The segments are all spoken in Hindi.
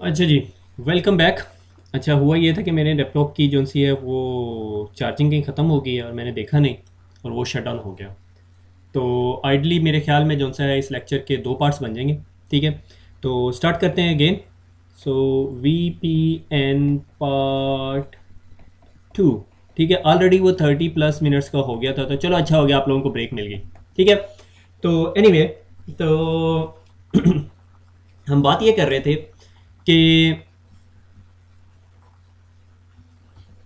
अच्छा जी, वेलकम बैक। अच्छा हुआ ये था कि मेरे लैपटॉप की जो सी है वो चार्जिंग कहीं ख़त्म हो गई है और मैंने देखा नहीं और वो शट डाउन हो गया। तो आइडली मेरे ख्याल में जो सा है इस लेक्चर के दो पार्ट्स बन जाएंगे। ठीक है, तो स्टार्ट करते हैं again. So V P N part two. ठीक है, ऑलरेडी वो 30+ मिनट्स का हो गया था, तो चलो अच्छा हो गया, आप लोगों को ब्रेक मिल गई। ठीक है, तो एनीवे, तो हम बात ये कर रहे थे कि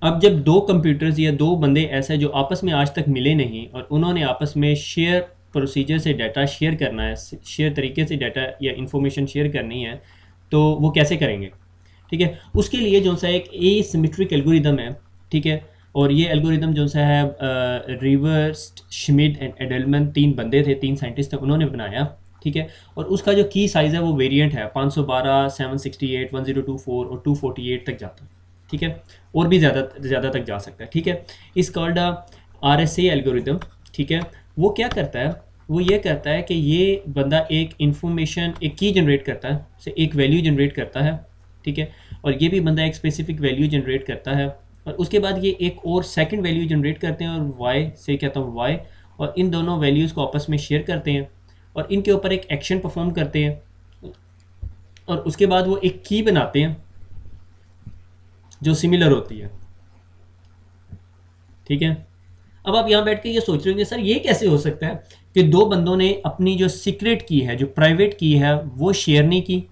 अब जब दो कंप्यूटर्स या दो बंदे ऐसे जो आपस में आज तक मिले नहीं और उन्होंने आपस में शेयर प्रोसीजर से डाटा शेयर करना है, शेयर तरीके से डाटा या इंफॉर्मेशन शेयर करनी है, तो वो कैसे करेंगे। ठीक है, उसके लिए जो सा एक एसिमेट्रिक एल्गोरिदम है। ठीक है, और ये एल्गोरिदम जो सा है रिवर्स्ड श्मिड एंड एडलमन, तीन बंदे थे, तीन साइंटिस्ट थे, उन्होंने बनाया। ठीक है, और उसका जो की साइज़ है वो वेरिएंट है 512, 768, 1024 और 248 तक जाता है। ठीक है, और भी ज़्यादा ज़्यादा तक जा सकता है। ठीक है, इस कॉल्ड RSA एल्गोरिदम। ठीक है, वो क्या करता है, वो ये करता है कि ये बंदा एक इंफॉर्मेशन, एक की जनरेट करता है, से एक वैल्यू जनरेट करता है। ठीक है, और ये भी बंदा एक स्पेसिफिक वैल्यू जनरेट करता है, और उसके बाद ये एक और सेकंड वैल्यू जनरेट करते हैं और वाई से कहता हूँ वाई, और इन दोनों वैल्यूज़ को आपस में शेयर करते हैं और इनके ऊपर एक एक्शन परफॉर्म करते हैं, और उसके बाद वो एक की बनाते हैं जो सिमिलर होती है। ठीक है, अब आप यहाँ बैठ के ये सोच रहे होंगे सर ये कैसे हो सकता है कि दो बंदों ने अपनी जो सीक्रेट की है, जो प्राइवेट की है, वो शेयर नहीं की,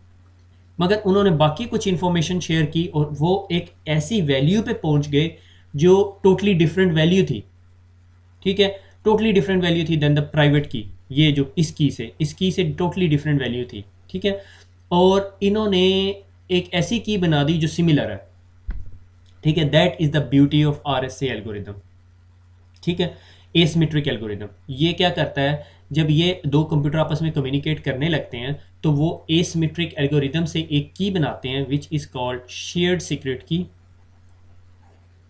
मगर उन्होंने बाकी कुछ इंफॉर्मेशन शेयर की और वो एक ऐसी वैल्यू पे पहुंच गए जो टोटली डिफरेंट वैल्यू थी। ठीक है, टोटली डिफरेंट वैल्यू थी देन द प्राइवेट की, ये जो इस की से टोटली डिफरेंट वैल्यू थी। ठीक है, और इन्होंने एक ऐसी की बना दी जो सिमिलर है। ठीक है, that is the beauty of RSA algorithm. ठीक है, एसिमेट्रिक एल्गोरिदम ये क्या करता है, जब ये दो कंप्यूटर आपस में कम्युनिकेट करने लगते हैं तो वो एसिमेट्रिक एल्गोरिदम से एक की बनाते हैं विच इज़ कॉल्ड शेयर्ड सीक्रेट की।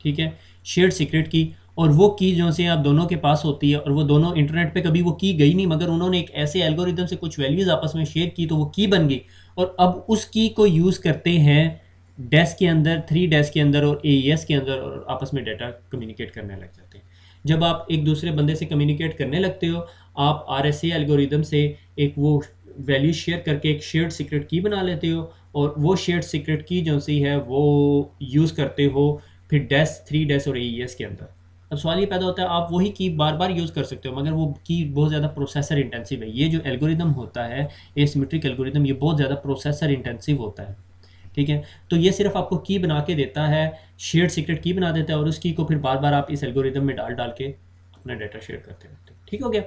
ठीक है, शेयर्ड सीक्रेट की, और वो की जो से आप दोनों के पास होती है और वो दोनों इंटरनेट पे कभी वो की गई नहीं, मगर उन्होंने एक ऐसे एल्गोरिदम से कुछ वैल्यूज़ आपस में शेयर की तो वो की बन गई, और अब उस की को यूज़ करते हैं डेस्क के अंदर, थ्री डेस्क के अंदर और AES के अंदर, और आपस में डाटा कम्युनिकेट करने लग जाते हैं। जब आप एक दूसरे बंदे से कम्युनिकेट करने लगते हो, आप RSA एल्गोरिदम से एक वो वैल्यू शेयर करके एक शेयर्ड सीक्रेट की बना लेते हो, और वो शेयर्ड सीक्रेट की जो सी है वो यूज़ करते हो फिर डैश, थ्री डैश और AES के अंदर। अब सवाल ये पैदा होता है, आप वही की बार बार यूज़ कर सकते हो, मगर वो की बहुत ज़्यादा प्रोसेसर इंटेंसिव है। ये जो एल्गोरिदम होता है, एसिमेट्रिक एल्गोरिदम, ये बहुत ज़्यादा प्रोसेसर इंटेंसिव होता है। ठीक है, तो ये सिर्फ आपको की बना के देता है, शेयर्ड सीक्रेट की बना देता है, और उस की को फिर बार बार आप इस एल्गोरिदम में डाल डाल के अपना डाटा शेयर करते रहते हो। ठीक हो गया,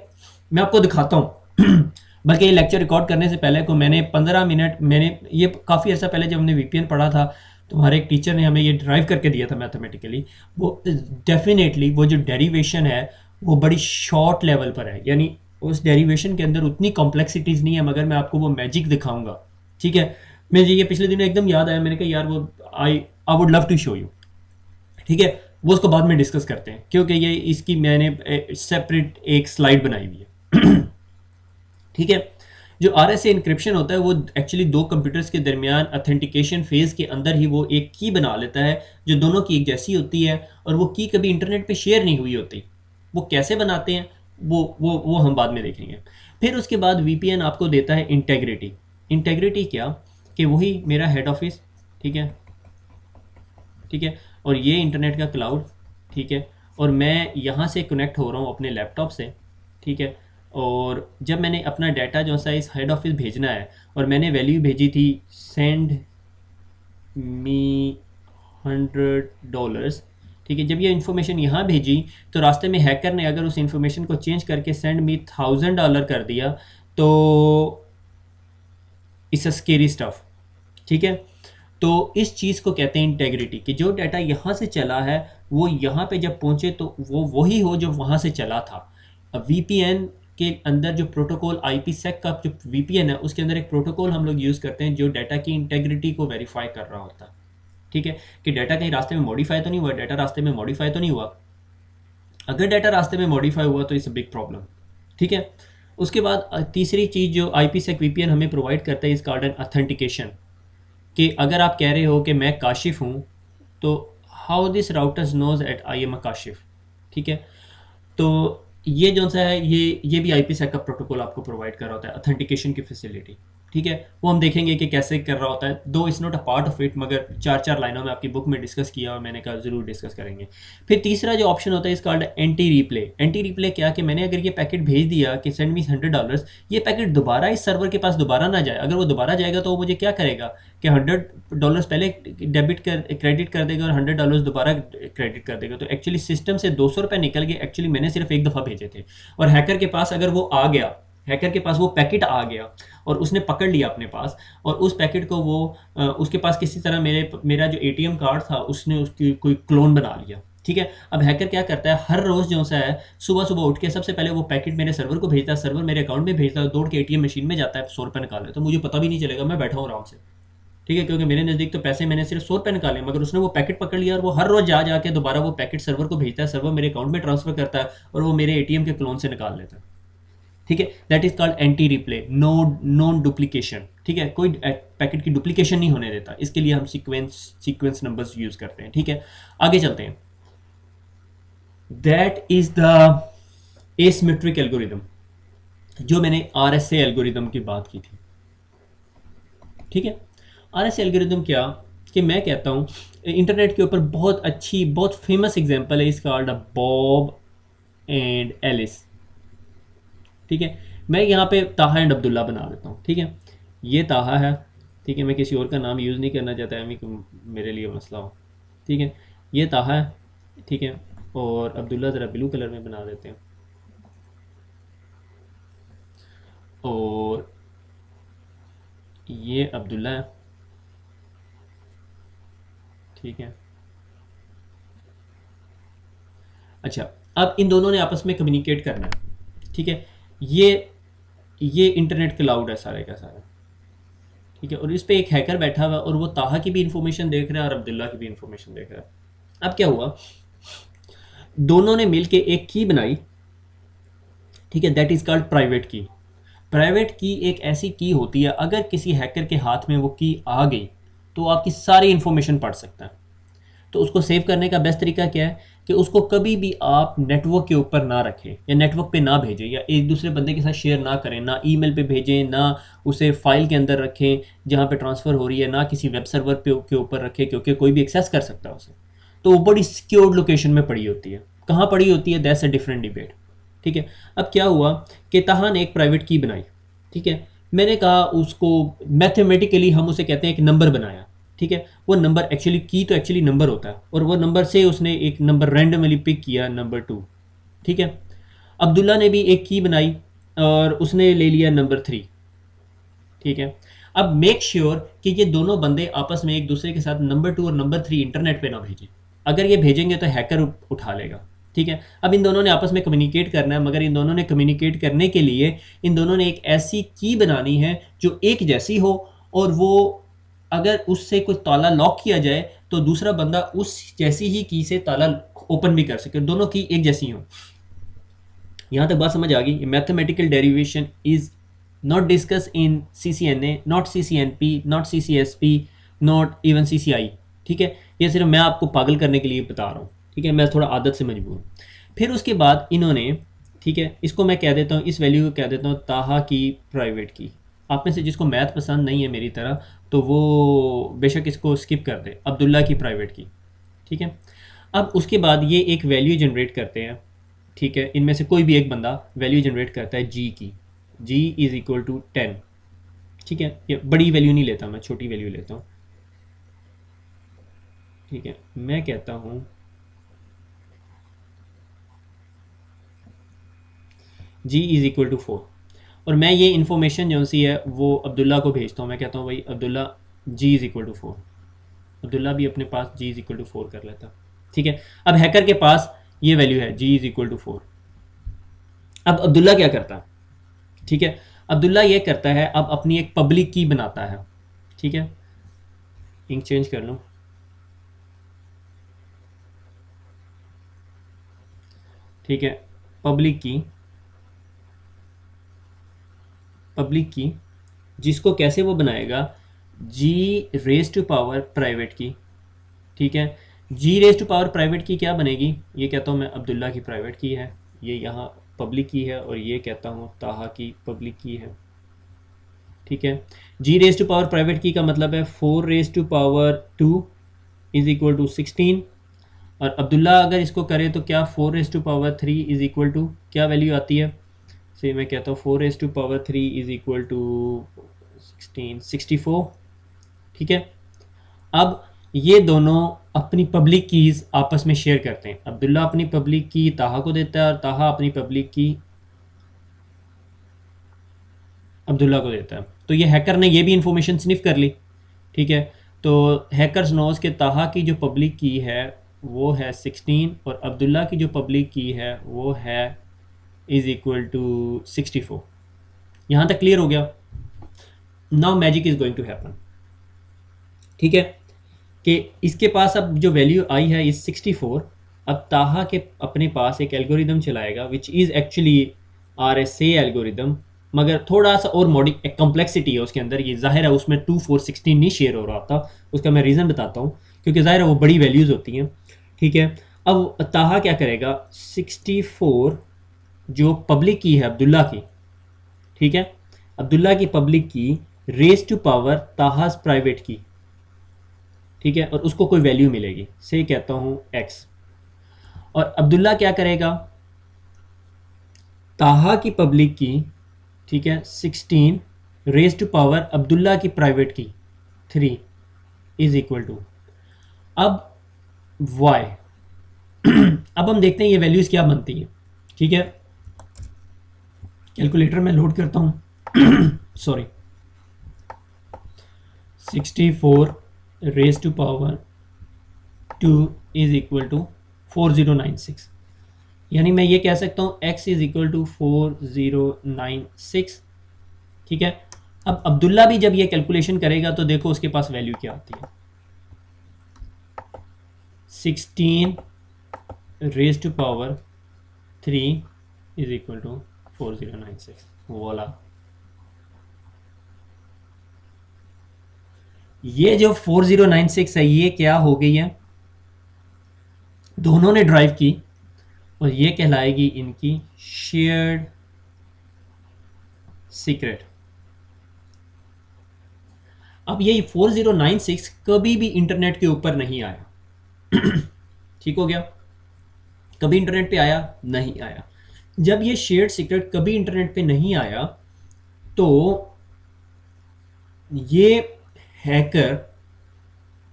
मैं आपको दिखाता हूँ बल्कि ये लेक्चर रिकॉर्ड करने से पहले को मैंने 15 मिनट, मैंने ये काफ़ी अर्सा पहले जब हमने VPN पढ़ा था तो हमारे एक टीचर ने हमें ये ड्राइव करके दिया था मैथमेटिकली। वो डेफिनेटली वो जो डेरिवेशन है वो बड़ी शॉर्ट लेवल पर है, यानी उस डेरिवेशन के अंदर उतनी कॉम्प्लेक्सिटीज़ नहीं है, मगर मैं आपको वो मैजिक दिखाऊंगा। ठीक है, मुझे ये पिछले दिनों एकदम याद आया, मैंने कहा यार वो I I would love to show you. ठीक है, वो उसको बाद में डिस्कस करते हैं क्योंकि ये इसकी मैंने सेपरेट एक स्लाइड बनाई हुई है ठीक है, जो RSA इंक्रिप्शन होता है वो एक्चुअली दो कंप्यूटर्स के दरमियान अथेंटिकेशन फेज के अंदर ही वो एक की बना लेता है जो दोनों की एक जैसी होती है, और वो की कभी इंटरनेट पे शेयर नहीं हुई होती। वो कैसे बनाते हैं वो हम बाद में देखेंगे। फिर उसके बाद VPN आपको देता है इंटेग्रिटी। इंटेग्रिटी क्या, कि वही मेरा हेड ऑफिस। ठीक है, ठीक है, और ये इंटरनेट का क्लाउड। ठीक है, और मैं यहाँ से कनेक्ट हो रहा हूँ अपने लैपटॉप से। ठीक है, और जब मैंने अपना डाटा जो सा इस हेड ऑफिस भेजना है, और मैंने वैल्यू भेजी थी सेंड मी $100। ठीक है, जब ये इन्फॉर्मेशन यहाँ भेजी तो रास्ते में हैकर ने अगर उस इन्फॉर्मेशन को चेंज करके सेंड मी $1000 कर दिया तो इट्स अ स्केरी स्टफ। ठीक है, तो इस चीज़ को कहते हैं इंटेग्रिटी, कि जो डाटा यहाँ से चला है वो यहाँ पे जब पहुँचे तो वो वही हो जो वहाँ से चला था। अब VPN के अंदर जो प्रोटोकॉल IPsec का जो VPN है उसके अंदर एक प्रोटोकॉल हम लोग यूज़ करते हैं जो डाटा की इंटेग्रिटी को वेरीफाई कर रहा होता है। ठीक है, कि डाटा कहीं रास्ते में मॉडिफाई तो नहीं हुआ, डाटा रास्ते में मॉडिफाई तो नहीं हुआ। अगर डाटा रास्ते में मॉडिफाई हुआ तो इट्स अ बिग प्रॉब्लम। ठीक है, उसके बाद तीसरी चीज़ जो IPsec VPN हमें प्रोवाइड करता है इस कार्ड एंड अथेंटिकेशन। कि अगर आप कह रहे हो कि मैं काशिफ हूँ, तो how this routers knows at I am a Kashif, ठीक है। तो ये जो सा है, ये भी आईपी सेकअप प्रोटोकॉल आपको प्रोवाइड कर रहा होता है, ऑथेंटिकेशन की फैसिलिटी, ठीक है। वो हम देखेंगे कि कैसे कर रहा होता है, दो it's not a part of it, मगर चार चार लाइनों में आपकी बुक में डिस्कस किया और मैंने कहा ज़रूर डिस्कस करेंगे। फिर तीसरा जो ऑप्शन होता है इस called anti replay. Anti replay क्या, कि मैंने अगर ये पैकेट भेज दिया कि सेंड मी $100, ये पैकेट दोबारा इस सर्वर के पास दोबारा ना जाए। अगर वो दोबारा जाएगा तो वो मुझे क्या करेगा कि $100 पहले डेबिट कर क्रेडिट कर देगा और $100 दोबारा क्रेडिट कर देगा। तो एक्चुअली सिस्टम से ₹200 निकल गए, एक्चुअली मैंने सिर्फ एक दफ़ा भेजे थे। और हैकर के पास अगर वो आ गया, हैकर के पास वो पैकेट आ गया और उसने पकड़ लिया अपने पास, और उस पैकेट को वो उसके पास किसी तरह मेरा जो एटीएम कार्ड था उसने उसकी कोई क्लोन बना लिया, ठीक है। अब हैकर क्या करता है, हर रोज़ जो सा है सुबह सुबह उठ के सबसे पहले वो पैकेट मेरे सर्वर को भेजता है, सर्वर मेरे अकाउंट में भेजता है, दौड़ के एटीएम मशीन में जाता है, ₹100 निकाले, तो मुझे पता भी नहीं चलेगा, मैं बैठा हूँ आराम से, ठीक है, क्योंकि मेरे नज़दीक तो पैसे मैंने सिर्फ ₹100 निकाले, मगर उसने वो पैकेट पकड़ लिया और वो हर रोज़ जा जाके दोबारा वो पैकेट सर्वर को भेजता है, सर्वर मेरे अकाउंट में ट्रांसफर करता है और वो मेरे एटीएम के क्लोन से निकाल लेता है, ठीक है। That is called anti replay, non duplication, ठीक है। कोई पैकेट की डुप्लीकेशन नहीं होने देता, इसके लिए हम सीक्वेंस नंबर्स यूज करते हैं, ठीक है। आगे चलते हैं। That is the asymmetric algorithm, जो मैंने आरएसए एल्गोरिदम की बात की थी, ठीक है। आरएसए एल्गोरिदम क्या, कि मैं कहता हूँ इंटरनेट के ऊपर बहुत अच्छी बहुत फेमस एग्जांपल है, इसका कॉल्ड बॉब एंड एलिस, ठीक है। मैं यहाँ पे ताहा एंड अब्दुल्ला बना देता हूँ, ठीक है। ये ताहा है, ठीक है, मैं किसी और का नाम यूज़ नहीं करना चाहता है, मेरे लिए मसला हो, ठीक है। ये ताहा है, ठीक है, और अब्दुल्ला ज़रा ब्लू कलर में बना देते हैं, और ये अब्दुल्ला है, ठीक है। अच्छा, अब इन दोनों ने आपस में कम्युनिकेट करना है, ठीक है। ये ये इंटरनेट क्लाउड है सारे का सारा, ठीक है, और इस पे एक हैकर बैठा हुआ है और वो ताहा की भी इंफॉर्मेशन देख रहा है और अब्दुल्ला की भी इंफॉर्मेशन देख रहा है। अब क्या हुआ, दोनों ने मिलके एक की बनाई, ठीक है, दैट इज कॉल्ड प्राइवेट की। प्राइवेट की एक ऐसी की होती है, अगर किसी हैकर के हाथ में वो की आ गई तो आपकी सारी इंफॉर्मेशन पढ़ सकता है। तो उसको सेव करने का बेस्ट तरीका क्या है, कि उसको कभी भी आप नेटवर्क के ऊपर ना रखें या नेटवर्क पे ना भेजें या एक दूसरे बंदे के साथ शेयर ना करें, ना ईमेल पे भेजें, ना उसे फाइल के अंदर रखें जहाँ पे ट्रांसफ़र हो रही है, ना किसी वेब सर्वर पे के ऊपर रखें, क्योंकि कोई भी एक्सेस कर सकता है उसे। तो वो बड़ी सिक्योर्ड लोकेशन में पड़ी होती है, कहाँ पड़ी होती है, दैट्स अ डिफरेंट डिबेट, ठीक है। अब क्या हुआ कि ताहा ने एक प्राइवेट की बनाई, ठीक है। मैंने कहा उसको मैथमेटिकली हम उसे कहते हैं एक नंबर बनाया, ठीक है। वो नंबर एक्चुअली की तो एक्चुअली नंबर होता है, और वो नंबर से उसने एक नंबर रैंडमली पिक किया, नंबर 2, ठीक है। अब्दुल्ला ने भी एक की बनाई और उसने ले लिया नंबर 3, ठीक है। अब मेक श्योर कि ये दोनों बंदे आपस में एक दूसरे के साथ नंबर 2 और नंबर 3 इंटरनेट पे ना भेजें। अगर ये भेजेंगे तो हैकर उठा लेगा, ठीक है। अब इन दोनों ने आपस में कम्युनिकेट करना है, मगर इन दोनों ने कम्युनिकेट करने के लिए इन दोनों ने एक ऐसी की बनानी है जो एक जैसी हो, और वो अगर उससे कोई ताला लॉक किया जाए तो दूसरा बंदा उस जैसी ही की से ताला ओपन भी कर सके, दोनों की एक जैसी हो। यहाँ तक बात समझ आ गई। Mathematical derivation is not discuss in CCNA, not CCNP, not CCSP, not even CCI, ठीक है। ये सिर्फ मैं आपको पागल करने के लिए बता रहा हूँ, ठीक है, मैं थोड़ा आदत से मजबूर हूँ। फिर उसके बाद इन्होंने, ठीक है, इसको मैं कह देता हूँ, इस वैल्यू को कह देता हूँ ताहा की प्राइवेट की। आप में से जिसको मैथ पसंद नहीं है मेरी तरह, तो वो बेशक इसको स्किप कर दे, अब्दुल्ला की प्राइवेट की, ठीक है। अब उसके बाद ये एक वैल्यू जनरेट करते हैं, ठीक है। इनमें से कोई भी एक बंदा वैल्यू जनरेट करता है जी की, जी इज इक्वल टू 10, ठीक है। ये बड़ी वैल्यू नहीं लेता, मैं छोटी वैल्यू लेता हूँ, ठीक है। मैं कहता हूँ जी इज इक्वल टू 4, और मैं ये इन्फॉर्मेशन जो सी है वो अब्दुल्ला को भेजता हूँ। मैं कहता हूँ भाई अब्दुल्ला, जी इज इक्वल टू 4। अब्दुल्ला भी अपने पास जी इज इक्वल टू 4 कर लेता, ठीक है। अब हैकर के पास ये वैल्यू है जी इज इक्वल टू 4। अब अब्दुल्ला क्या करता, ठीक है। अब्दुल्ला ये करता है, अब अपनी एक पब्लिक की बनाता है, ठीक है। इंक चेंज कर लूँ, ठीक है। पब्लिक की, पब्लिक की जिसको कैसे वो बनाएगा, जी raise to power private key, ठीक है। G raise to power private की क्या बनेगी, ये कहता हूँ मैं अब्दुल्ला की प्राइवेट की है, ये यहाँ पब्लिक की है, और ये कहता हूँ ताहा की पब्लिक की है, ठीक है। G raise to power private key का मतलब है 4 raise to power 2 is equal to 16, और अब्दुल्ला अगर इसको करे तो क्या 4 raise to power 3 is equal to क्या वैल्यू आती है, से मैं कहता हूँ 4 raise to power 3 is equal to 64, ठीक है। अब ये दोनों अपनी पब्लिक कीज़ आपस में शेयर करते हैं, अब्दुल्ला अपनी पब्लिक की ताहा को देता है और ताहा अपनी पब्लिक की अब्दुल्ला को देता है। तो ये हैकर ने ये भी इंफॉर्मेशन स्निफ कर ली, ठीक है। तो हैकर्स नोज के ताहा की जो पब्लिक की है वो है 16, और अब्दुल्ला की जो पब्लिक की है वो है इज़ इक्वल टू 64। यहाँ तक क्लियर हो गया। Now magic is going to happen, ठीक है, कि इसके पास अब जो वैल्यू आई है इज 64। अब ताहा के अपने पास एक एल्गोरिदम चलाएगा which is actually RSA algorithm, मगर थोड़ा सा और मॉडि कॉम्प्लेक्सिटी है उसके अंदर, ये जाहिर है उसमें 2 4 16 नहीं शेयर हो रहा था, उसका मैं रीज़न बताता हूँ, क्योंकि जाहिर है वो बड़ी वैल्यूज़ होती हैं, ठीक है। अब ताहा क्या करेगा, 64 जो पब्लिक की है अब्दुल्ला की, ठीक है, अब्दुल्ला की पब्लिक की raise to power ताहाज private key, ठीक है, और उसको कोई वैल्यू मिलेगी, से कहता हूं x, और अब्दुल्ला क्या करेगा, ताहा की पब्लिक की, ठीक है, 16 रेज टू पावर अब्दुल्ला की प्राइवेट की 3 इज इक्वल टू, अब y अब हम देखते हैं ये वैल्यूज क्या बनती है, ठीक है। कैलकुलेटर में लोड करता हूं sorry, 64 raise to power 2 is equal to 4096, यानी मैं ये कह सकता हूँ x इज इक्वल टू 4096, ठीक है। अब अब्दुल्ला भी जब ये कैलकुलेशन करेगा तो देखो उसके पास वैल्यू क्या आती है, 16 raise to power 3 is equal to 4096, वाला। ये जो 4096 है ये क्या हो गई है, दोनों ने ड्राइव की, और ये कहलाएगी इनकी शेयर्ड सीक्रेट। अब ये 4096 कभी भी इंटरनेट के ऊपर नहीं आया ठीक हो गया, कभी इंटरनेट पे आया नहीं आया। जब ये शेयर्ड सीक्रेट कभी इंटरनेट पे नहीं आया तो ये हैकर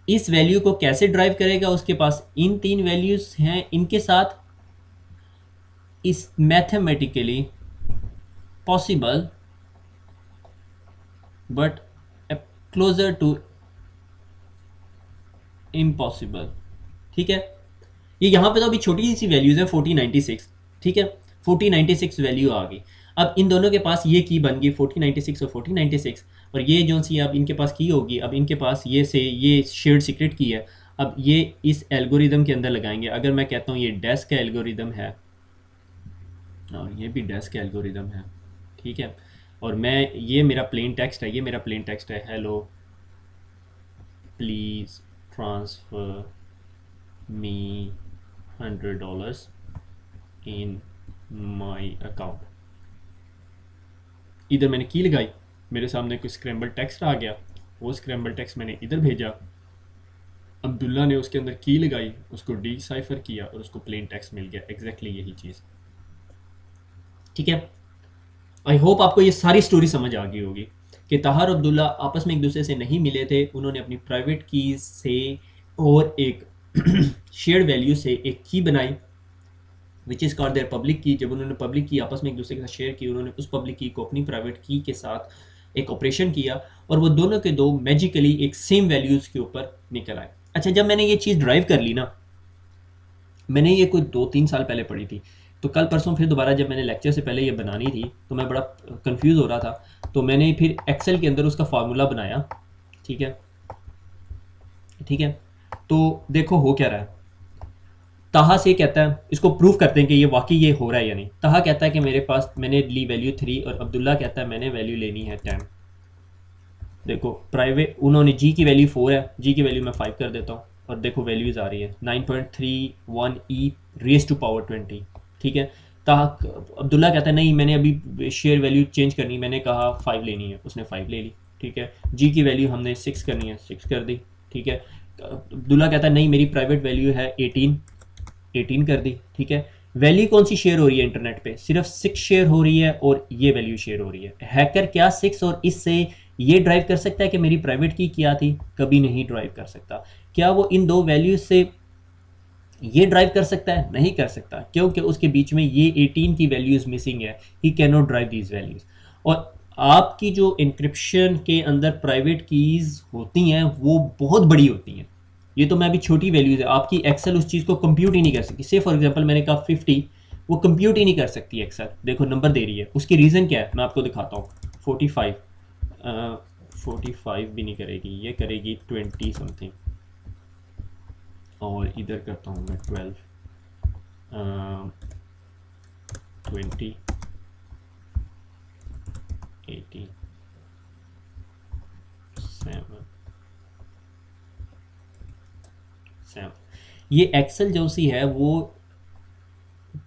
इस वैल्यू को कैसे ड्राइव करेगा, उसके पास इन 3 वैल्यूज हैं, इनके साथ is mathematically possible but closer to impossible, ठीक है। ये यहाँ पे तो अभी छोटी सी वैल्यूज है 4096, ठीक है, 4096 वैल्यू आ गई। अब इन दोनों के पास ये की बन गई 4096 और 4096, और ये जो सी अब इनके पास की होगी, अब इनके पास ये से ये शेयर्ड सीक्रेट की है, अब ये इस एल्गोरिदम के अंदर लगाएंगे। अगर मैं कहता हूँ ये डेस्क का एल्गोरिदम है और ये भी डेस्क का एल्गोरिदम है, ठीक है, और मैं ये मेरा प्लेन टेक्स्ट है, ये मेरा प्लेन टेक्स्ट है, hello please transfer me $100 in my account. इधर मैंने की लगाई, मेरे सामने कोई स्क्रैम्बल टेक्स्ट आ गया, वो स्क्रैम्बल टेक्स्ट मैंने इधर भेजा, अब्दुल्ला ने उसके अंदर की लगाई, उसको डिसाइफर किया और उसको प्लेन टेक्स्ट मिल गया, एग्जैक्टली यही चीज़, ठीक है। आई होप आपको ये सारी स्टोरी समझ आ गई होगी कि ताहा और अब्दुल्ला आपस में एक दूसरे से नहीं मिले थे, उन्होंने अपनी प्राइवेट कीज से और एक शेयर्ड वैल्यू से एक की बनाई which is called their public key. जब उन्होंने पब्लिक की आपस में एक दूसरे के साथ शेयर की, उन्होंने उस पब्लिक की को अपनी प्राइवेट की के साथ एक ऑपरेशन किया और वो दोनों के दो मैजिकली एक सेम वैल्यूज़ के ऊपर निकल आए। अच्छा, जब मैंने ये चीज़ ड्राइव कर ली ना, मैंने ये कोई 2-3 साल पहले पढ़ी थी, तो कल परसों फिर दोबारा जब मैंने लेक्चर से पहले ये बनानी थी तो मैं बड़ा कंफ्यूज हो रहा था, तो मैंने फिर एक्सेल के अंदर उसका फार्मूला बनाया, ठीक है, ठीक है। तो देखो हो क्या रहा है, ताहा से कहता है, इसको प्रूव करते हैं कि ये वाकई ये हो रहा है या नहीं। ताहा कहता है कि मेरे पास मैंने ली वैल्यू 3 और अब्दुल्ला कहता है मैंने वैल्यू लेनी है 10। देखो प्राइवेट उन्होंने जी की वैल्यू 4 है, जी की वैल्यू मैं 5 कर देता हूँ और देखो वैल्यूज आ रही है 9.31 रेज टू पावर 20। ठीक है। ताक अब्दुल्ला कहता है नहीं मैंने अभी शेयर वैल्यू चेंज करनी, मैंने कहा 5 लेनी है, उसने 5 ले ली। ठीक है। जी की वैल्यू हमने 6 करनी है, 6 कर दी। ठीक है। अब्दुल्ला कहता है नहीं मेरी प्राइवेट वैल्यू है 18, 18 कर दी। ठीक है। वैल्यू कौन सी शेयर हो रही है इंटरनेट पे? सिर्फ 6 शेयर हो रही है और ये वैल्यू शेयर हो रही है। हैकर क्या 6 और इससे ये ड्राइव कर सकता है कि मेरी प्राइवेट की क्या थी? कभी नहीं ड्राइव कर सकता। क्या वो इन दो वैल्यूज से ये ड्राइव कर सकता है? नहीं कर सकता, क्योंकि उसके बीच में ये 18 की वैल्यूज मिसिंग है। He can not drive these values. और आपकी जो इंक्रिप्शन के अंदर प्राइवेट कीज होती हैं वो बहुत बड़ी होती हैं। ये तो मैं अभी छोटी वैल्यूज है, आपकी एक्सेल उस चीज़ को कंप्यूट ही नहीं कर सकती। से फॉर एग्जांपल मैंने कहा 50, वो कंप्यूट ही नहीं कर सकती एक्सेल। देखो नंबर दे रही है, उसकी रीज़न क्या है मैं आपको दिखाता हूँ। 45, 45 भी नहीं करेगी, ये करेगी 20 समथिंग। और इधर करता हूँ मैं 12, 20, 18, 7, 7। ये एक्सेल जो सी है वो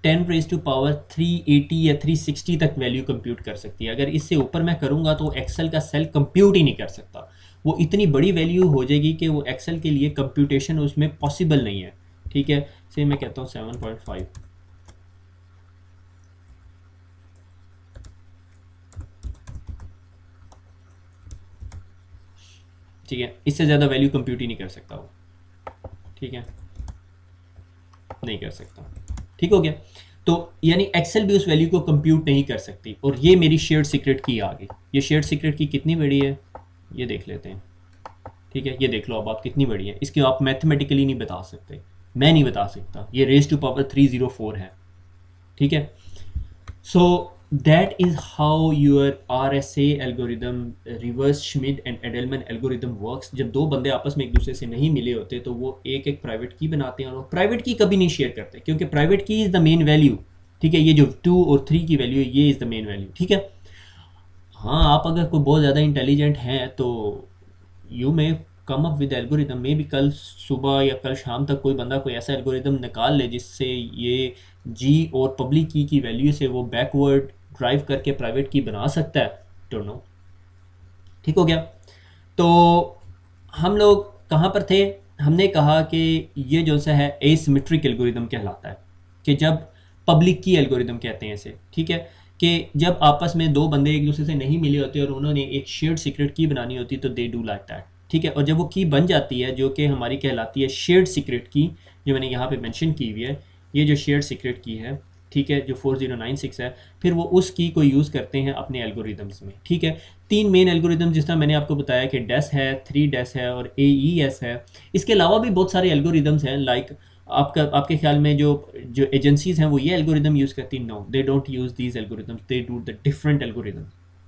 10 रेज टू पावर 380 या 360 तक वैल्यू कंप्यूट कर सकती है। अगर इससे ऊपर मैं करूँगा तो एक्सेल का सेल कंप्यूट ही नहीं कर सकता। वो इतनी बड़ी वैल्यू हो जाएगी कि वो एक्सेल के लिए कंप्यूटेशन उसमें पॉसिबल नहीं है। ठीक है। से मैं कहता हूँ 7.5। ठीक है। इससे ज़्यादा वैल्यू कंप्यूट ही नहीं कर सकता वो। ठीक है। नहीं कर सकता। ठीक हो गया। तो यानी एक्सेल भी उस वैल्यू को कंप्यूट नहीं कर सकती। और ये मेरी शेयर्ड सीक्रेट की आ गई। ये शेयर्ड सीक्रेट की कितनी बड़ी है ये देख लेते हैं। ठीक है। ये देख लो अब आप कितनी बड़ी है, इसकी आप मैथमेटिकली नहीं बता सकते, मैं नहीं बता सकता। ये रेज टू पावर 304 है। ठीक है। So that is how your RSA algorithm, Rivest Shamir and Adleman algorithm works. जब दो बंदे आपस में एक दूसरे से नहीं मिले होते तो वो एक एक प्राइवेट की बनाते हैं और प्राइवेट की कभी नहीं शेयर करते, क्योंकि प्राइवेट की इज द मेन वैल्यू। ठीक है। ये जो 2 और 3 की वैल्यू है ये इज द मेन वैल्यू। ठीक है। हाँ आप अगर कोई बहुत ज़्यादा इंटेलिजेंट हैं तो यू में कम अप विद एल्गोरिदम में भी कल सुबह या कल शाम तक कोई बंदा कोई ऐसा एल्गोरिदम निकाल ले जिससे ये जी और पब्लिक की वैल्यू से वो बैकवर्ड ड्राइव करके प्राइवेट की बना सकता है। Don't know. ठीक हो गया। तो हम लोग कहाँ पर थे? हमने कहा कि ये जो सा है एसिमेट्रिक एल्गोरिदम कहलाता है, कि जब पब्लिक की एल्गोरिदम कहते हैं इसे। ठीक है। कि जब आपस में दो बंदे एक दूसरे से नहीं मिले होते और उन्होंने एक शेयर्ड सीक्रेट की बनानी होती तो दे डू लाइक दैट। ठीक है। और जब वो की बन जाती है जो कि हमारी कहलाती है शेयर्ड सीक्रेट की, जो मैंने यहाँ पे मेंशन की हुई है, ये जो शेयर्ड सीक्रेट की है, ठीक है, जो 4096 है, फिर वो उस की को यूज़ करते हैं अपने एल्गोरिदम्स में। ठीक है। तीन मेन एल्गोरिदम जिस तरह मैंने आपको बताया कि डेस है, 3 डेस है और AES है। इसके अलावा भी बहुत सारे एल्गोरिदम्स हैं। लाइक आपके ख्याल में जो जो एजेंसीज हैं वो ये एल्गोरिदम यूज़ करती? No, they don't use these algorithms, they do the different algorithm.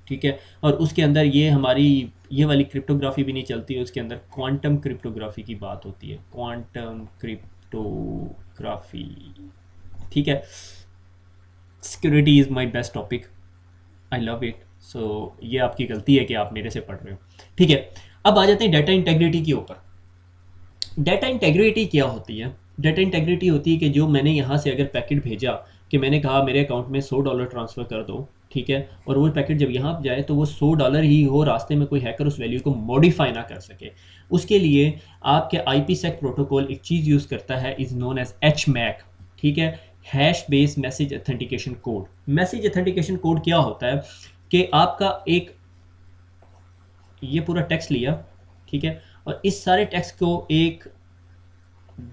ठीक है। और उसके अंदर ये हमारी ये वाली क्रिप्टोग्राफी भी नहीं चलती है, उसके अंदर क्वांटम क्रिप्टोग्राफी की बात होती है। Quantum cryptography. ठीक है। Security is my best topic, I love it. So ये आपकी गलती है कि आप मेरे से पढ़ रहे हो। ठीक है। अब आ जाते हैं डाटा इंटेग्रिटी के ऊपर। डाटा इंटेग्रिटी क्या होती है? डाटा इंटेग्रिटी होती है कि जो मैंने यहाँ से अगर पैकेट भेजा, कि मैंने कहा मेरे अकाउंट में $100 ट्रांसफ़र कर दो। ठीक है। और वो पैकेट जब यहाँ जाए तो वो $100 ही हो, रास्ते में कोई हैकर उस वैल्यू को मॉडिफाई ना कर सके। उसके लिए आपके IPsec प्रोटोकॉल एक चीज़ यूज़ करता है, इज़ नोन एज HMAC। ठीक है। Hash base message authentication code. Message authentication code क्या होता है कि आपका एक ये पूरा टेक्स्ट लिया। ठीक है। और इस सारे टेक्स्ट को एक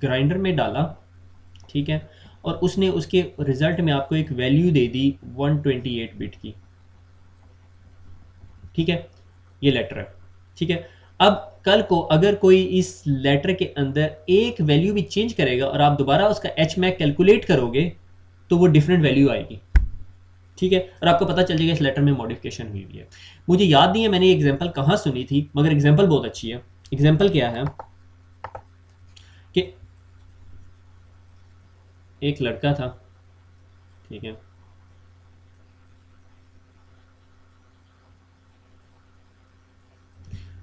ग्राइंडर में डाला। ठीक है। और उसने उसके रिजल्ट में आपको एक वैल्यू दे दी 128 बिट की। ठीक है। ये लेटर है। ठीक है। अब कल को अगर कोई इस लेटर के अंदर एक वैल्यू भी चेंज करेगा और आप दोबारा उसका HMAC कैलकुलेट करोगे तो वो डिफरेंट वैल्यू आएगी। ठीक है। और आपको पता चल जाएगा इस लेटर में मॉडिफिकेशन हुई हुई है। मुझे याद नहीं है मैंने एग्जांपल कहाँ सुनी थी, मगर एग्जांपल बहुत अच्छी है। एग्जांपल क्या है कि एक लड़का था। ठीक है।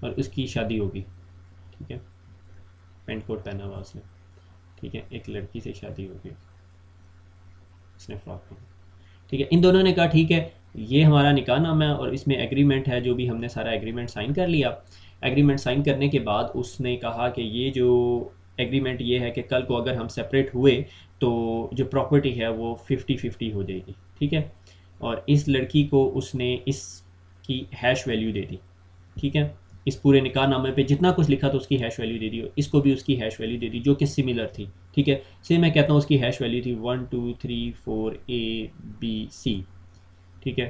और उसकी शादी होगी, ठीक है, पेंट कोट पहना हुआ उसने, ठीक है, एक लड़की से शादी होगी, उसने फ्रॉक पहना, ठीक है। इन दोनों ने कहा ठीक है ये हमारा निकाह नामा है और इसमें एग्रीमेंट है, जो भी हमने सारा एग्रीमेंट साइन कर लिया। एग्रीमेंट साइन करने के बाद उसने कहा कि ये जो एग्रीमेंट ये है कि कल को अगर हम सेपरेट हुए तो जो प्रॉपर्टी है वो 50-50 हो जाएगी, ठीक है। और इस लड़की को उसने इसकी हैश वैल्यू दे दी, ठीक है। इस पूरे निकाह नामे पे जितना कुछ लिखा था उसकी हैश वैल्यू दे दी, इसको भी उसकी हैश वैल्यू दे दी जो कि सिमिलर थी, ठीक है। से मैं कहता हूँ उसकी हैश वैल्यू थी 1 2 3 4 A B C, ठीक है,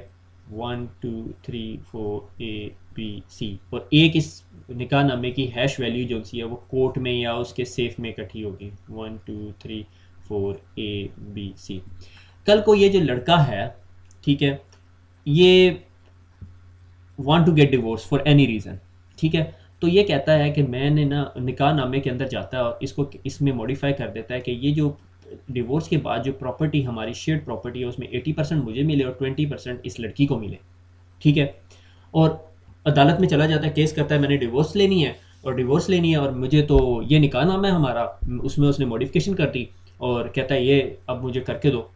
1 2 3 4 A B C, और एक इस निकाह नामे की हैश वैल्यू जो सी है वो कोर्ट में या उसके सेफ में इकट्ठी होगी, 1 2 3 4 A B C। कल को ये जो लड़का है, ठीक है, ये want to get divorce for any reason, ठीक है, तो ये कहता है कि मैंने ना निकाह नामे के अंदर जाता है और इसको इसमें मॉडिफाई कर देता है कि ये जो डिवोर्स के बाद जो प्रॉपर्टी हमारी शेयर्ड प्रॉपर्टी है उसमें 80% मुझे मिले और 20% इस लड़की को मिले, ठीक है। और अदालत में चला जाता है, केस करता है मैंने डिवोर्स लेनी है और डिवोर्स लेनी है और मुझे तो ये निकाह नामा है हमारा, उसमें उसने मॉडिफिकेशन कर दी और कहता है ये अब मुझे करके दो।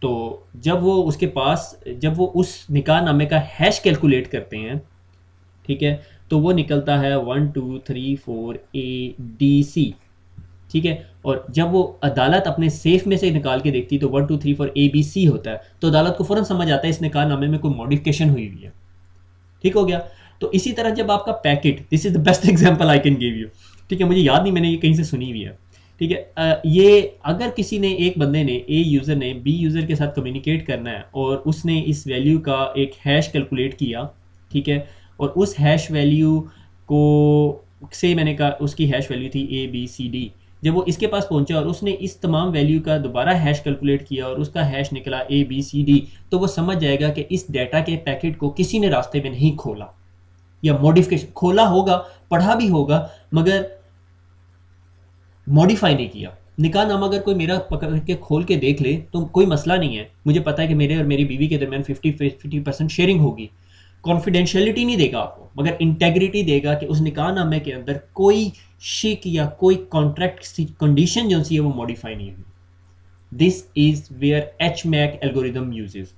तो जब वो उस निकाह नामे का हैश कैलकुलेट करते हैं, ठीक है, तो वो निकलता है 1 2 3 4 ADC, ठीक है। और जब वो अदालत अपने सेफ में से निकाल के देखती तो 1 2 3 4 ABC होता है, तो अदालत को फ़ौरन समझ आता है इस निकाह नामे में कोई मॉडिफिकेशन हुई हुई है, ठीक हो गया। तो इसी तरह जब आपका packet, this is the best example I can give you, ठीक है, मुझे याद नहीं मैंने ये कहीं से सुनी हुई है, ठीक है। ये अगर किसी ने, एक बंदे ने, ए यूज़र ने बी यूज़र के साथ कम्युनिकेट करना है और उसने इस वैल्यू का एक हैश कैलकुलेट किया, ठीक है, और उस हैश वैल्यू को से मैंने कहा उसकी हैश वैल्यू थी ABCD, जब वो इसके पास पहुंचा और उसने इस तमाम वैल्यू का दोबारा हैश कैलकुलेट किया और उसका हैश निकला ABCD, तो वो समझ जाएगा कि इस डाटा के पैकेट को किसी ने रास्ते में नहीं खोला या मॉडिफिकेशन, खोला होगा, पढ़ा भी होगा, मगर मॉडिफाई नहीं किया। निकाह नामा अगर कोई मेरा पकड़ के खोल के देख ले तो कोई मसला नहीं है, मुझे पता है कि मेरे और मेरी बीवी के दरमियान 50% शेयरिंग होगी, कॉन्फिडेंशियलिटी नहीं देगा आपको, मगर इंटेग्रिटी देगा कि उस निकाह नामे के अंदर कोई शिक या कोई कॉन्ट्रैक्ट कंडीशन जो सी है वो मॉडिफाई नहीं हुई। This is where HMAC algorithm uses.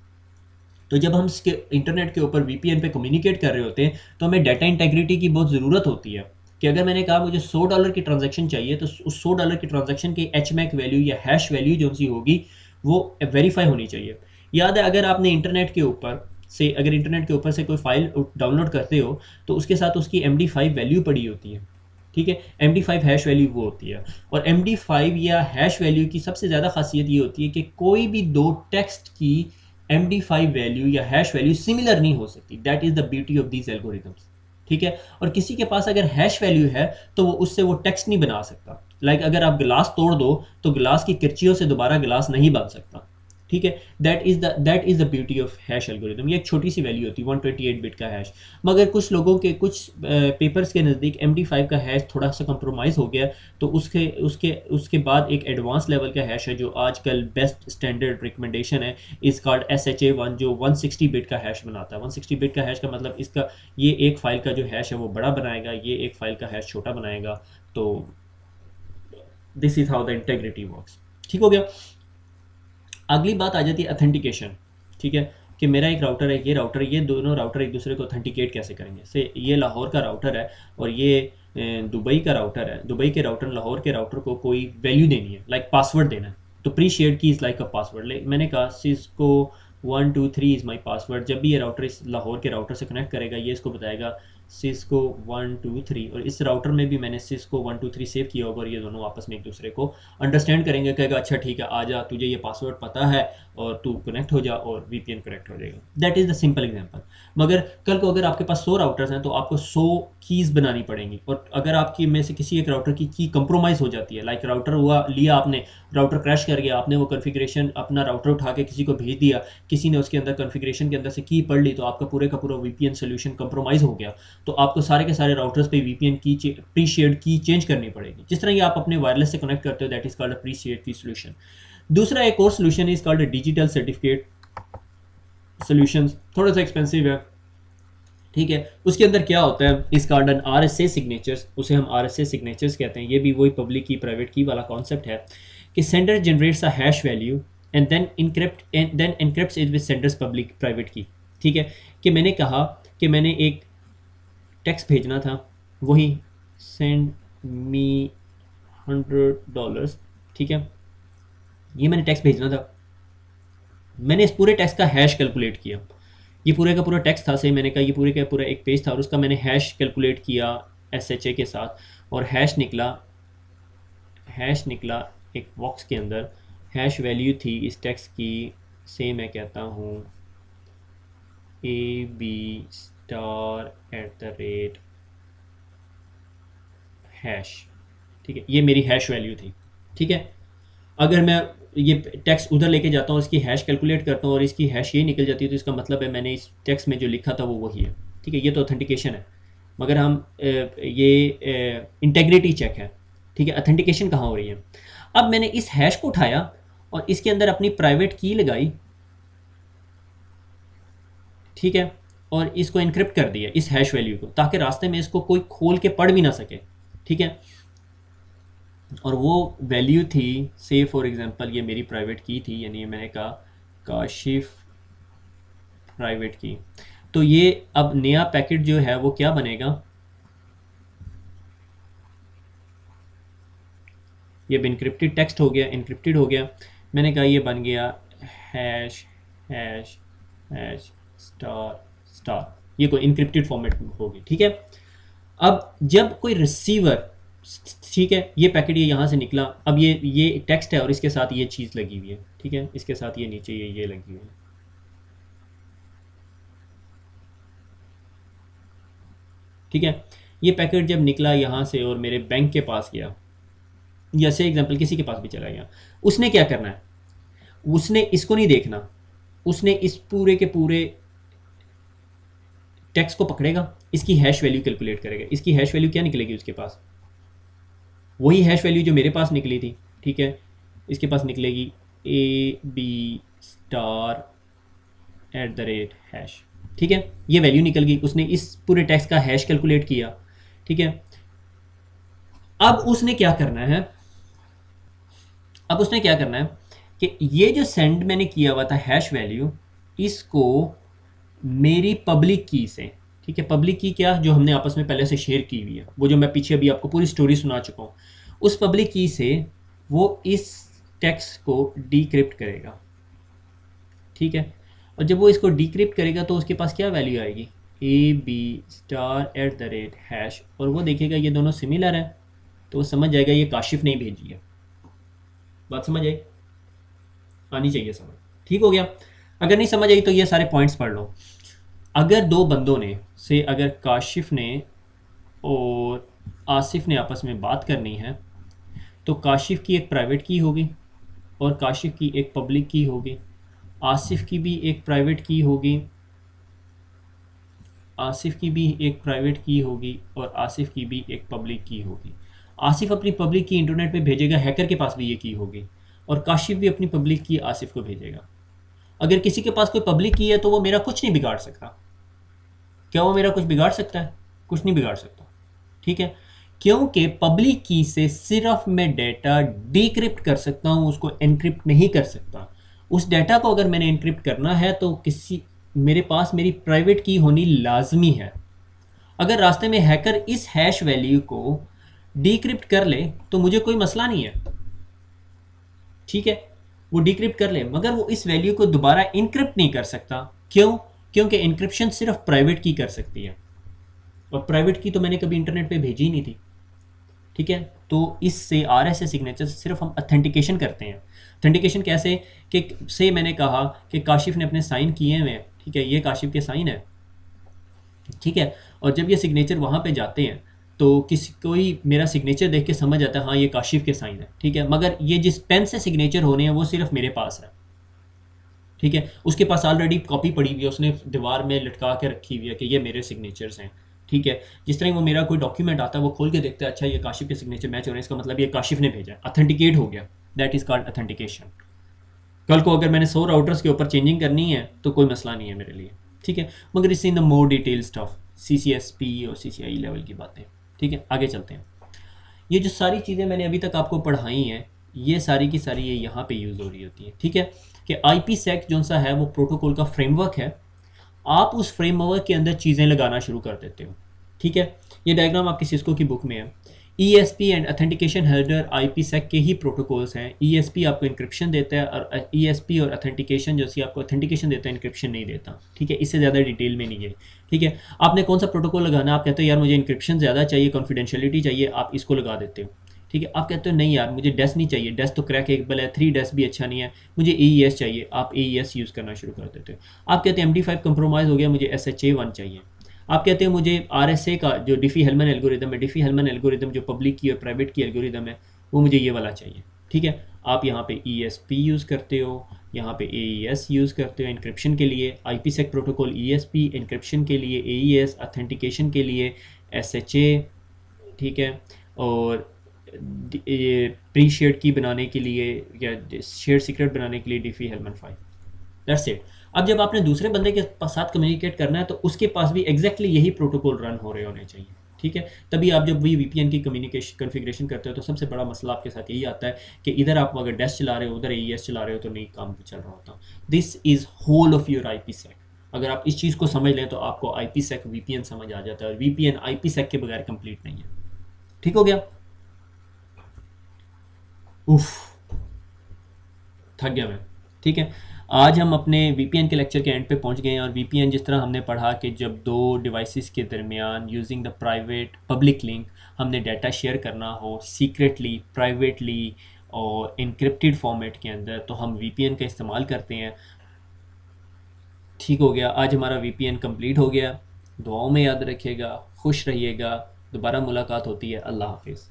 तो जब हम इंटरनेट के ऊपर VPN पे कम्युनिकेट कर रहे होते हैं तो हमें डाटा इंटेग्रिटी की बहुत ज़रूरत होती है कि अगर मैंने कहा मुझे $100 की ट्रांजैक्शन चाहिए तो उस $100 की ट्रांजैक्शन की HMAC वैल्यू या हैश वैल्यू जो सी होगी वो वेरीफाई होनी चाहिए। याद है अगर आपने इंटरनेट के ऊपर से कोई फाइल डाउनलोड करते हो तो उसके साथ उसकी MD5 वैल्यू पड़ी होती है, ठीक है, MD5 हैश वैल्यू वो होती है। और MD5 या हैश वैल्यू की सबसे ज़्यादा खासियत ये होती है कि कोई भी दो टेक्स्ट की MD5 वैल्यू या हैश वैल्यू सिमिलर नहीं हो सकती। That is the beauty of these algorithms, ठीक है। और किसी के पास अगर हैश वैल्यू है तो वो उससे वो टेक्स्ट नहीं बना सकता। लाइक अगर आप गिलास तोड़ दो तो गिलास की किरचियों से दोबारा गिलास नहीं बन सकता, ठीक है। That is the beauty of hash algorithm. ये एक छोटी सी वैल्यू होती है 128 बिट का हैश, मगर कुछ लोगों के कुछ पेपर्स के नज़दीक MD5 का हैश थोड़ा सा कंप्रोमाइज़ हो गया, तो उसके उसके उसके बाद एक एडवांस लेवल का हैश है जो आजकल बेस्ट स्टैंडर्ड रिकमेंडेशन है, इस कार्ड SHA-1 जो 160 बिट का हैश बनाता है। 160 बिट का हैश का मतलब इसका ये एक फ़ाइल का जो हैश है वो बड़ा बनाएगा, ये एक फ़ाइल का हैश छोटा बनाएगा। तो this is how the integrity works, ठीक हो गया। अगली बात आ जाती है अथेंटिकेशन, ठीक है, कि मेरा एक राउटर है, ये राउटर है, ये दोनों राउटर एक दूसरे को अथेंटिकेट कैसे करेंगे। से ये लाहौर का राउटर है और ये दुबई का राउटर है। दुबई के राउटर लाहौर के राउटर को कोई वैल्यू देनी है, लाइक पासवर्ड देना है, तो प्री शेयर्ड की इज़ लाइक अ पासवर्ड। मैंने कहा सिस्को 1 2 3 इज़ माई पासवर्ड। जब भी ये राउटर इस लाहौर के राउटर से कनेक्ट करेगा ये इसको बताएगा सिस्को 1 2 3, और इस राउटर में भी मैंने सिस्को 1 2 3 सेव किया होगा और ये दोनों आपस में एक दूसरे को अंडरस्टैंड करेंगे, कहेगा अच्छा ठीक है आ जा, तुझे ये पासवर्ड पता है और तू कनेक्ट हो जा और VPN कनेक्ट हो जाएगा। That is the simple example. मगर कल को अगर आपके पास 100 राउटर्स हैं तो आपको 100 कीज़ बनानी पड़ेंगी, और अगर आपकी में से किसी एक राउटर की कंप्रोमाइज़ हो जाती है, लाइक राउटर हुआ लिया आपने, राउटर क्रैश कर गया, आपने वो कॉन्फ़िगरेशन अपना राउटर उठा के किसी को भेज दिया, किसी ने उसके अंदर कॉन्फ़िगरेशन के अंदर से की पढ़ ली, तो आपका पूरे का पूरा VPN सोल्यूशन कंप्रोमाइज़ हो गया, तो आपको सारे के सारे राउटर्स पे VPN की प्री शेयर्ड की चेंज करनी पड़ेगी। जिस तरह ये आप अपने वायरलेस से कनेक्ट करते हो, that is called a pre shared की सोल्यूशन। दूसरा एक और solution is called a digital certificate solution, थोड़ा सा एक्सपेंसिव है, ठीक है। उसके अंदर क्या होता है, इस कार्ड RSA सिग्नेचर्स, उसे हम RSA सिग्नेचर्स कहते हैं। ये भी वही पब्लिक की प्राइवेट की वाला कॉन्सेप्ट है कि sender generates a hash value and then encrypts it with sender's public private key. ठीक है, कि मैंने कहा कि मैंने एक टेक्स्ट भेजना था, वही सेंड मी $100, ठीक है, ये मैंने टेक्स्ट भेजना था। मैंने इस पूरे टेक्स्ट का हैश कैलकुलेट किया। ये पूरे का पूरा टेक्स्ट था, से मैंने कहा ये पूरे का पूरा एक पेज था और उसका मैंने हैश कैलकुलेट किया SHA के साथ, और हैश निकला एक बॉक्स के अंदर। हैश वैल्यू थी इस टेक्स्ट की, से मैं कहता हूँ AB*# हैश। ठीक है, ये मेरी हैश वैल्यू थी। ठीक है, अगर मैं ये टेक्स्ट उधर लेके जाता हूँ, इसकी हैश कैलकुलेट करता हूँ और इसकी हैश ये निकल जाती है, तो इसका मतलब है मैंने इस टेक्स्ट में जो लिखा था वो वही है। ठीक है, ये तो ऑथेंटिकेशन है। मगर हम ये इंटेग्रिटी चेक है। ठीक है, ऑथेंटिकेशन कहाँ हो रही है। अब मैंने इस हैश को उठाया और इसके अंदर अपनी प्राइवेट की लगाई, ठीक है, और इसको इनक्रिप्ट कर दिया इस हैश वैल्यू को, ताकि रास्ते में इसको कोई खोल के पढ़ भी ना सके। ठीक है, और वो वैल्यू थी, से फॉर एग्जांपल ये मेरी प्राइवेट की थी, यानी मैंने कहा काशिफ प्राइवेट की। तो ये अब नया पैकेट जो है वो क्या बनेगा, ये इनक्रिप्टेड टेक्स्ट हो गया, इनक्रिप्टेड हो गया। मैंने कहा ये बन गया hash hash hash star star, ये कोई इनक्रिप्टेड फॉर्मेट होगी। ठीक है, अब जब कोई रिसीवर, ठीक है, ये पैकेट ये यहाँ से निकला, अब ये टेक्स्ट है और इसके साथ ये चीज़ लगी हुई है। ठीक है, इसके साथ ये नीचे ये लगी हुई है। ठीक है, ये पैकेट जब निकला यहाँ से और मेरे बैंक के पास गया, जैसे एग्जांपल किसी के पास भी चला गया, उसने क्या करना है, उसने इसको नहीं देखना, उसने इस पूरे के पूरे टेक्स्ट को पकड़ेगा, इसकी हैश वैल्यू कैलकुलेट करेगा। इसकी हैश वैल्यू क्या निकलेगी उसके पास, वही हैश वैल्यू जो मेरे पास निकली थी। ठीक है, इसके पास निकलेगी AB*##हैश। ठीक है, ये वैल्यू निकल गई, उसने इस पूरे टेक्स्ट का हैश कैलकुलेट किया। ठीक है, अब उसने क्या करना है, अब उसने क्या करना है कि ये जो सेंड मैंने किया हुआ था हैश वैल्यू, इसको मेरी पब्लिक की से, ठीक है, पब्लिक की क्या, जो हमने आपस में पहले से शेयर की हुई है, वो जो मैं पीछे अभी आपको पूरी स्टोरी सुना चुका हूँ, उस पब्लिक की से वो इस टेक्स्ट को डिक्रिप्ट करेगा। ठीक है, और जब वो इसको डिक्रिप्ट करेगा तो उसके पास क्या वैल्यू आएगी, AB*##हैश, और वो देखेगा ये दोनों सिमिलर है, तो वो समझ जाएगा ये काशिफ नहीं भेजी है। बात समझ आई, आनी चाहिए समझ। ठीक हो गया, अगर नहीं समझ आई तो ये सारे पॉइंट्स पढ़ लो। अगर दो बंदों ने से, अगर काशिफ ने और आसिफ ने आपस में बात करनी है, तो काशिफ की एक प्राइवेट की होगी और काशिफ की एक पब्लिक की होगी, आसिफ की भी एक प्राइवेट की होगी, आसिफ की भी एक प्राइवेट की होगी और आसिफ की भी एक पब्लिक की होगी। आसिफ अपनी पब्लिक की इंटरनेट पे भेजेगा, हैकर के पास भी ये की होगी, और काशिफ भी अपनी पब्लिक की आसिफ को भेजेगा। अगर किसी के पास कोई पब्लिक की है तो वो मेरा कुछ नहीं बिगाड़ सकता। क्या वो मेरा कुछ बिगाड़ सकता है, कुछ नहीं बिगाड़ सकता। ठीक है, क्योंकि पब्लिक की से सिर्फ मैं डेटा डिक्रिप्ट कर सकता हूं, उसको एनक्रिप्ट नहीं कर सकता। उस डेटा को अगर मैंने एनक्रिप्ट करना है तो किसी मेरे पास मेरी प्राइवेट की होनी लाजमी है। अगर रास्ते में हैकर इस हैश वैल्यू को डिक्रिप्ट कर ले तो मुझे कोई मसला नहीं है। ठीक है, वो डिक्रिप्ट कर ले, मगर वो इस वैल्यू को दोबारा इनक्रिप्ट नहीं कर सकता। क्यों, क्योंकि इनक्रिप्शन सिर्फ प्राइवेट की कर सकती है, और प्राइवेट की तो मैंने कभी इंटरनेट पे भेजी ही नहीं थी। ठीक है, तो इससे RSA सिग्नेचर से सिर्फ हम अथेंटिकेशन करते हैं। अथेंटिकेशन कैसे, कि से मैंने कहा कि काशिफ ने अपने साइन किए हुए हैं, ठीक है, ये काशिफ के साइन है। ठीक है, और जब ये सिग्नेचर वहाँ पे जाते हैं तो कोई मेरा सिग्नेचर देख के समझ आता है हाँ ये काशिफ के साइन है। ठीक है, मगर ये जिस पेन से सिग्नेचर होने हैं वो सिर्फ मेरे पास है। ठीक है, उसके पास ऑलरेडी कॉपी पड़ी हुई है, उसने दीवार में लटका के रखी हुई है कि ये मेरे सिग्नेचर्स हैं। ठीक है, जिस तरह वो मेरा कोई डॉक्यूमेंट आता है वो खोल के देखता है, अच्छा ये काशिफ के सिग्नेचर मैच हो रहे हैं, इसका मतलब ये काशिफ ने भेजा है, अथेंटिकेट हो गया। That is called authentication. कल को अगर मैंने 100 राउटर्स के ऊपर चेंजिंग करनी है तो कोई मसला नहीं है मेरे लिए। ठीक है, मगर इससे in the more detail stuff, CCSP और CCI लेवल की बातें। ठीक है, आगे चलते हैं। ये जो सारी चीज़ें मैंने अभी तक आपको पढ़ाई हैं, ये सारी की सारी ये यहाँ पे यूज़ हो रही होती हैं। ठीक है, कि IPsec जो सा है वो प्रोटोकॉल का फ्रेमवर्क है, आप उस फ्रेमवर्क के अंदर चीज़ें लगाना शुरू कर देते हो। ठीक है, ये डायग्राम आपकी सिस्को की बुक में है। ESP and authentication header IPsec के ही प्रोटोकॉल्स हैं। ESP आपको इंक्रिप्शन देता है और ESP और अथेंटिकेशन जो सी आपको अथेंटिकेशन देता है, इंक्रिप्शन नहीं देता। ठीक है, इससे ज़्यादा डिटेल में नहीं है। ठीक है, आपने कौन सा प्रोटोकॉल लगाना है, आप कहते हो यार मुझे इंक्रिप्शन ज़्यादा चाहिए, कॉन्फिडेंशियलिटी चाहिए, आप इसको लगा देते हो। ठीक है, आप कहते हो नहीं यार मुझे डेस नहीं चाहिए, डेस तो क्रैकेबल है, 3 डेस भी अच्छा नहीं है, मुझे AES चाहिए, आप AES यूज़ करना शुरू कर देते हो। आप कहते हैं MD5 कंप्रोमाइज़ हो गया, मुझे SHA-1 चाहिए। आप कहते हैं मुझे RSA का जो डिफ़ी-हेलमैन एल्गोरिदम है, डिफ़ी-हेलमैन एल्गोरिदम जो पब्लिक की और प्राइवेट की एल्गोरिदम है, वो मुझे ये वाला चाहिए। ठीक है, आप यहाँ पे ESP यूज़ करते हो, यहाँ पे AES यूज़ करते हो इंक्रिप्शन के लिए, IPsec प्रोटोकॉल ESP, इंक्रिप्शन के लिए AES, अथेंटिकेशन के लिए SHA। ठीक है, और प्री शेयर्ड की बनाने के लिए या शेयर सीक्रेट बनाने के लिए डिफ़ी-हेलमैन 5। That's it. अब जब आपने दूसरे बंदे के साथ कम्युनिकेट करना है तो उसके पास भी एग्जैक्टली यही प्रोटोकॉल रन हो रहे होने चाहिए। ठीक है, तभी आप जब वही VPN की कम्युनिकेशन कॉन्फ़िगरेशन करते हो तो सबसे बड़ा मसला आपके साथ यही आता है कि इधर आप अगर डेस्ट चला रहे हो, उधर AES चला रहे हो, तो नहीं काम चल रहा होता। This is whole of your IPsec। अगर आप इस चीज़ को समझ लें तो आपको IPsec VPN समझ आ जाता है, और VPN IPsec के बगैर कंप्लीट नहीं है। ठीक हो गया? उफ, थक गया मैं। ठीक है, आज हम अपने VPN के लेक्चर के एंड पे पहुंच गए हैं, और VPN जिस तरह हमने पढ़ा कि जब दो डिवाइसेस के दरमियान using the private public link हमने डाटा शेयर करना हो सीक्रेटली, प्राइवेटली और इनक्रिप्टेड फॉर्मेट के अंदर, तो हम VPN का इस्तेमाल करते हैं। ठीक हो गया, आज हमारा VPN कंप्लीट हो गया। दुआओं में याद रखिएगा, खुश रहिएगा। दोबारा मुलाकात होती है। अल्लाह हाफिज़।